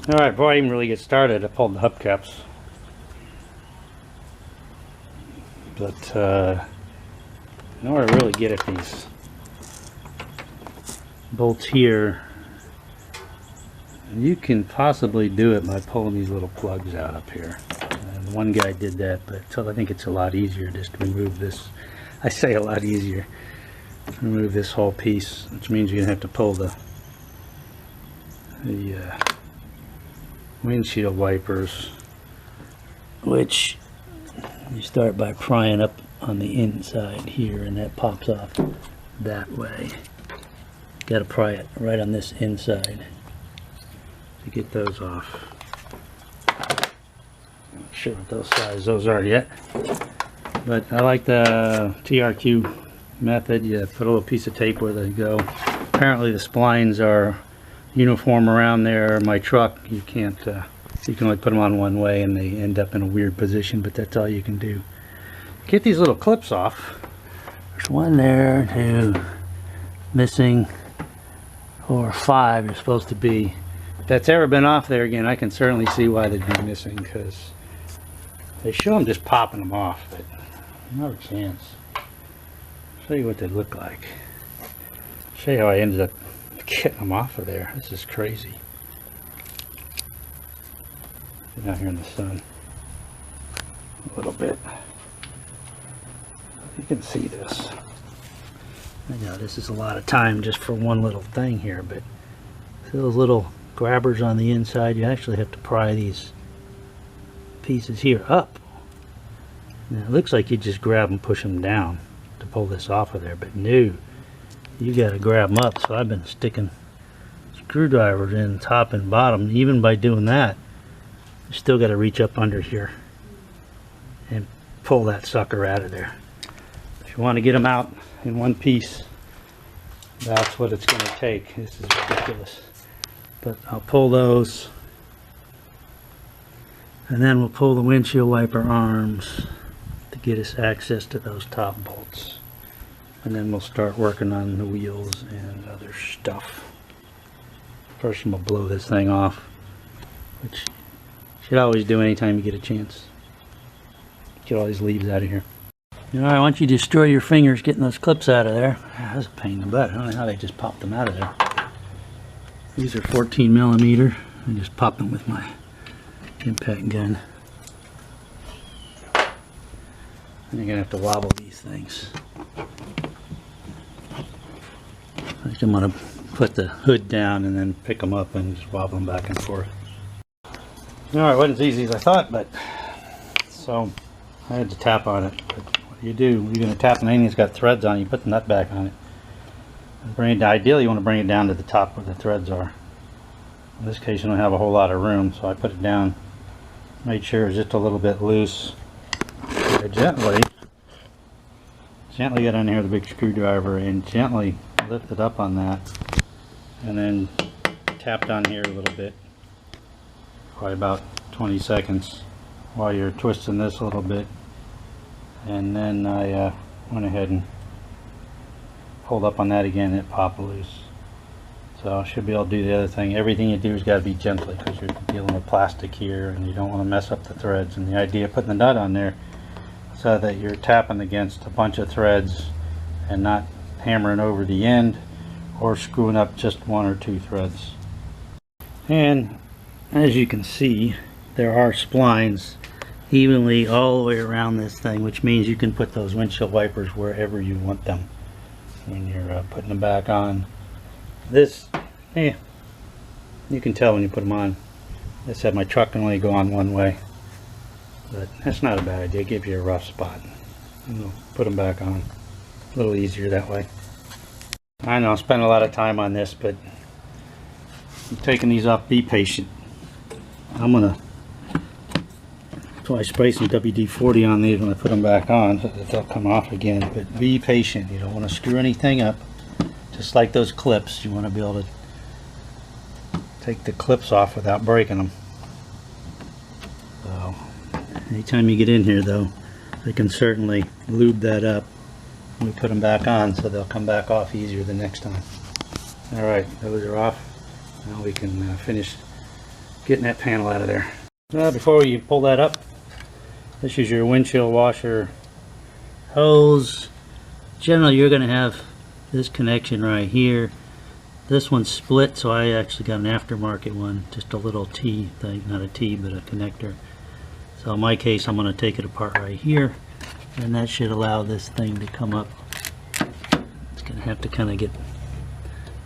Alright, before I even really get started, I pulled the hubcaps. But in order to really get at these bolts here, you can possibly do it by pulling these little plugs out up here. And one guy did that, but I think it's a lot easier just to remove this. I say a lot easier. Remove this whole piece, which means you're gonna have to pull the windshield wipers, which you start by prying up on the inside here, and that pops off that way. Got to pry it right on this inside to get those off. I'm not sure what those size those are yet, but I like the TRQ method. You put a little piece of tape where they go. Apparently the splines are uniform around there. My truck, you can't, you can only put them on one way and they end up in a weird position, but that's all you can do. Get these little clips off. There's one there, two, missing, 4 or 5 you're supposed to be. If that's ever been off there again, I can certainly see why they'd be missing, because they show them just popping them off, but not a chance. Show you what they look like. Show you how I ended up getting them off of there. This is crazy. Get out here in the sun a little bit. You can see this. I know this is a lot of time just for one little thing here, but those little grabbers on the inside, you actually have to pry these pieces here up. Now, it looks like you just grab and push them down to pull this off of there, but no, you got to grab them up. So I've been sticking screwdrivers in top and bottom. Even by doing that, you still got to reach up under here and pull that sucker out of there. If you want to get them out in one piece, that's what it's going to take. This is ridiculous, but I'll pull those, and then we'll pull the windshield wiper arms to get us access to those top bolts, and then we'll start working on the wheels and other stuff. First I'm going to blow this thing off, which you should always do anytime you get a chance. Get all these leaves out of here. Alright, once you destroy your fingers getting those clips out of there, that's a pain in the butt. I don't know how they just popped them out of there. These are 14 millimeter. I just popped them with my impact gun. And you're gonna have to wobble these things. I think I'm gonna put the hood down and then pick them up and just wobble them back and forth. Alright, it wasn't as easy as I thought, but so I had to tap on it. But what you do, you're going to tap on anything that's got threads on it, you put the nut back on it. And bring it, ideally you want to bring it down to the top where the threads are. In this case you don't have a whole lot of room, so I put it down, made sure it's just a little bit loose. Gently get on here with a big screwdriver and gently lift it up on that, and then tap down here a little bit, probably about 20 seconds while you're twisting this a little bit, and then I went ahead and pulled up on that again and it popped loose. So I should be able to do the other thing. Everything you do has got to be gently, because you're dealing with plastic here and you don't want to mess up the threads. And the idea of putting the nut on there so that you're tapping against a bunch of threads and not hammering over the end or screwing up just 1 or 2 threads. And as you can see, there are splines evenly all the way around this thing, which means you can put those windshield wipers wherever you want them when you're putting them back on. This, you can tell when you put them on. I said my truck can only go on one way, but that's not a bad idea. It gives you a rough spot. You'll put them back on a little easier that way. I know I spent a lot of time on this, but I'm taking these off. Be patient. I'm gonna spray some WD-40 on these when I put them back on so that they'll come off again, but be patient. You don't want to screw anything up. Just like those clips, you want to be able to take the clips off without breaking them. So anytime you get in here though, they can certainly lube that up when we put them back on, so they'll come back off easier the next time. Alright, those are off. Now we can finish getting that panel out of there. Now, before you pull that up, this is your windshield washer hose. Generally, you're going to have this connection right here. This one's split, so I actually got an aftermarket one, just a little T thing, not a T, but a connector. So in my case, I'm going to take it apart right here, and that should allow this thing to come up. It's going to have to kind of get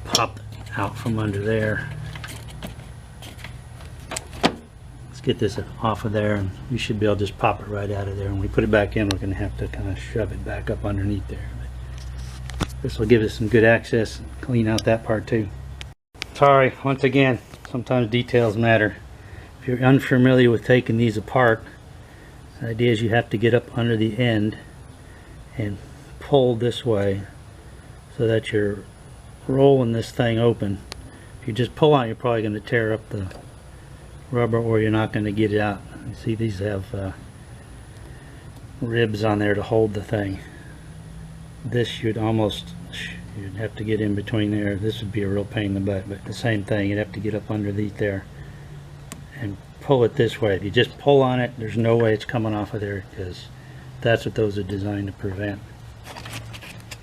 popped out from under there. Let's get this off of there, and we should be able to just pop it right out of there. When we put it back in, we're going to have to kind of shove it back up underneath there. But this will give us some good access and clean out that part too. Sorry, once again, sometimes details matter. If you're unfamiliar with taking these apart, the idea is you have to get up under the end and pull this way so that you're rolling this thing open. If you just pull out, you're probably going to tear up the rubber, or you're not going to get it out. You see, these have ribs on there to hold the thing. This you'd have to get in between there. This would be a real pain in the butt, but the same thing, you'd have to get up underneath there and pull it this way. If you just pull on it, there's no way it's coming off of there, because that's what those are designed to prevent.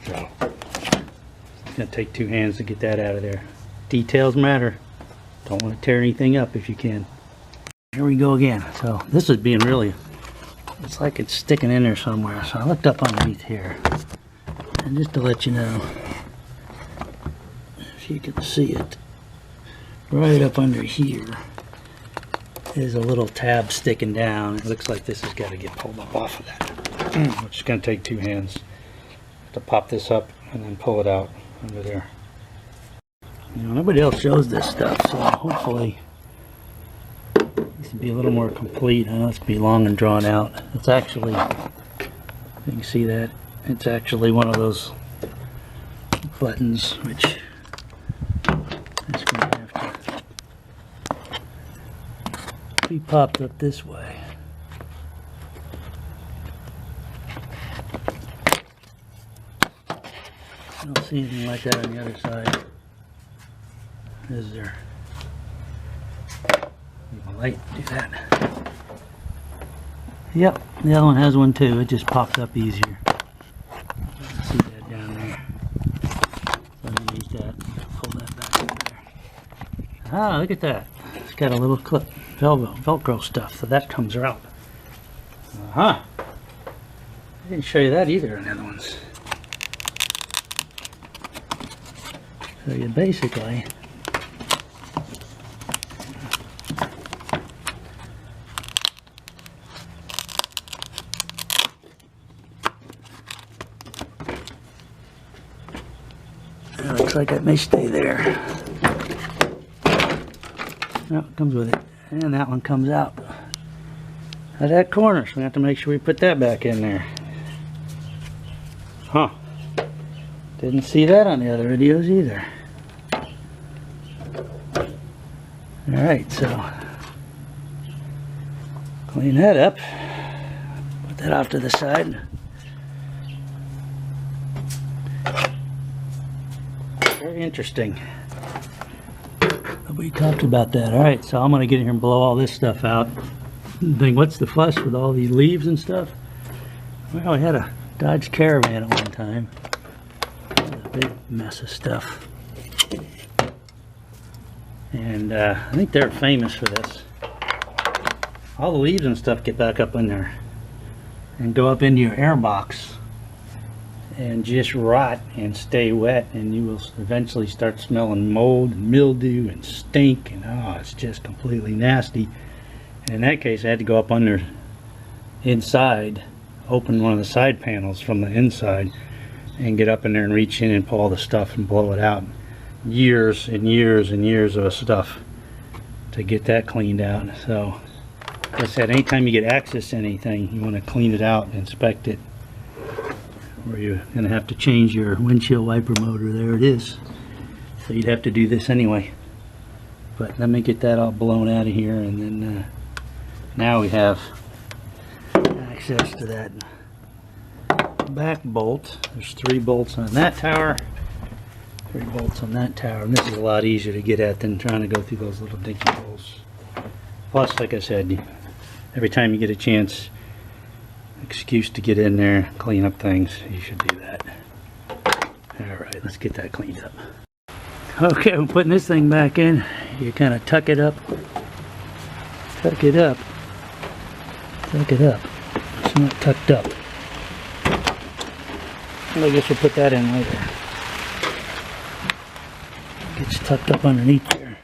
So it's going to take two hands to get that out of there. Details matter. Don't want to tear anything up if you can. Here we go again. So this is being really, it's like it's sticking in there somewhere. So I looked up underneath here, and just to let you know, if you can see it, right up under here is a little tab sticking down. It looks like this has got to get pulled up off of that, which is going to take two hands to pop this up and then pull it out under there. You know, nobody else shows this stuff, so hopefully this will be a little more complete. I know it's going to be long and drawn out. It's actually, you can see that, it's actually one of those buttons which is going to have to be popped up this way. I don't see anything like that on the other side. Is there? Need a light to do that. Yep, the other one has one too. It just popped up easier. See that down there? Underneath that. Pull that back up there. Ah, look at that. It's got a little clip, Velcro stuff, so that comes out. I didn't show you that either in the other ones. So you basically looks like it may stay there. No, it comes with it. And that one comes out at that corner, so we have to make sure we put that back in there. Huh. Didn't see that on the other videos either. Alright, so clean that up. Put that off to the side. Very interesting. Nobody talked about that. Alright, so I'm going to get in here and blow all this stuff out. Think, what's the fuss with all these leaves and stuff? Well, we had a Dodge Caravan at one time. A big mess of stuff. And I think they're famous for this. All the leaves and stuff get back up in there and go up into your air box and just rot and stay wet, and you will eventually start smelling mold and mildew and stink, and oh, it's just completely nasty. And in that case, I had to go up under inside, open one of the side panels from the inside, and get up in there and reach in and pull all the stuff and blow it out. Years and years and years of stuff to get that cleaned out. So, like I said, anytime you get access to anything, you want to clean it out, inspect it, or you're going to have to change your windshield wiper motor. There it is. So you'd have to do this anyway. But let me get that all blown out of here, and then now we have access to that back bolt. There's 3 bolts on that tower, 3 bolts on that tower, and this is a lot easier to get at than trying to go through those little dinky holes. Plus, like I said, every time you get a chance, excuse to get in there, clean up things, you should do that. Alright, let's get that cleaned up. Okay, we're putting this thing back in. You kind of tuck it up. Tuck it up. Tuck it up. It's not tucked up. I guess we'll put that in later. Gets tucked up underneath there.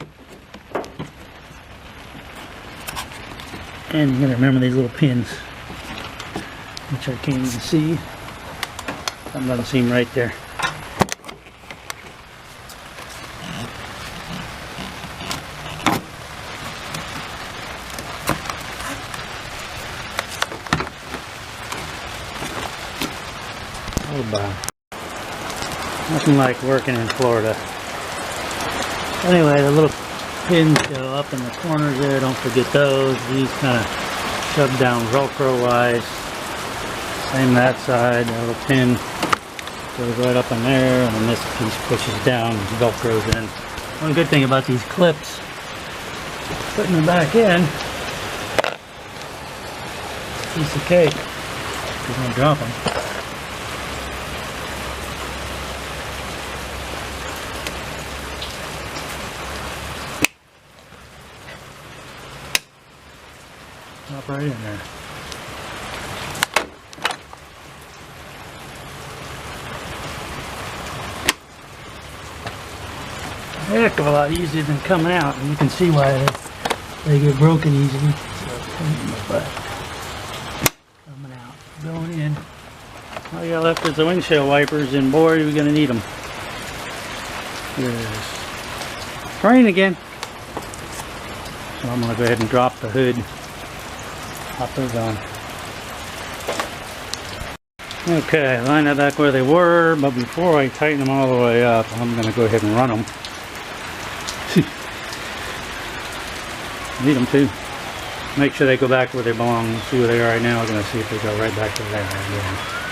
And you gotta remember these little pins, which I can't even see. Something doesn't seem right there. Oh, wow. Nothing like working in Florida. Anyway, the little pins go up in the corners there. Don't forget those. These kind of shove down Velcro wise. Same that side. That little pin goes right up in there, and then this piece pushes down and Velcros in. One good thing about these clips, putting them back in, piece of cake. You're gonna drop them. Drop right in there. Heck of a lot easier than coming out, and you can see why they get broken easily. So, coming out, going in. All you got left is the windshield wipers, and boy, are we going to need them. It's raining again. So I'm going to go ahead and drop the hood. Pop those on. Okay, line that back where they were, but before I tighten them all the way up, I'm going to go ahead and run them. Need them to. Make sure they go back where they belong. See where they are right now. We're going to see if they go right back to there.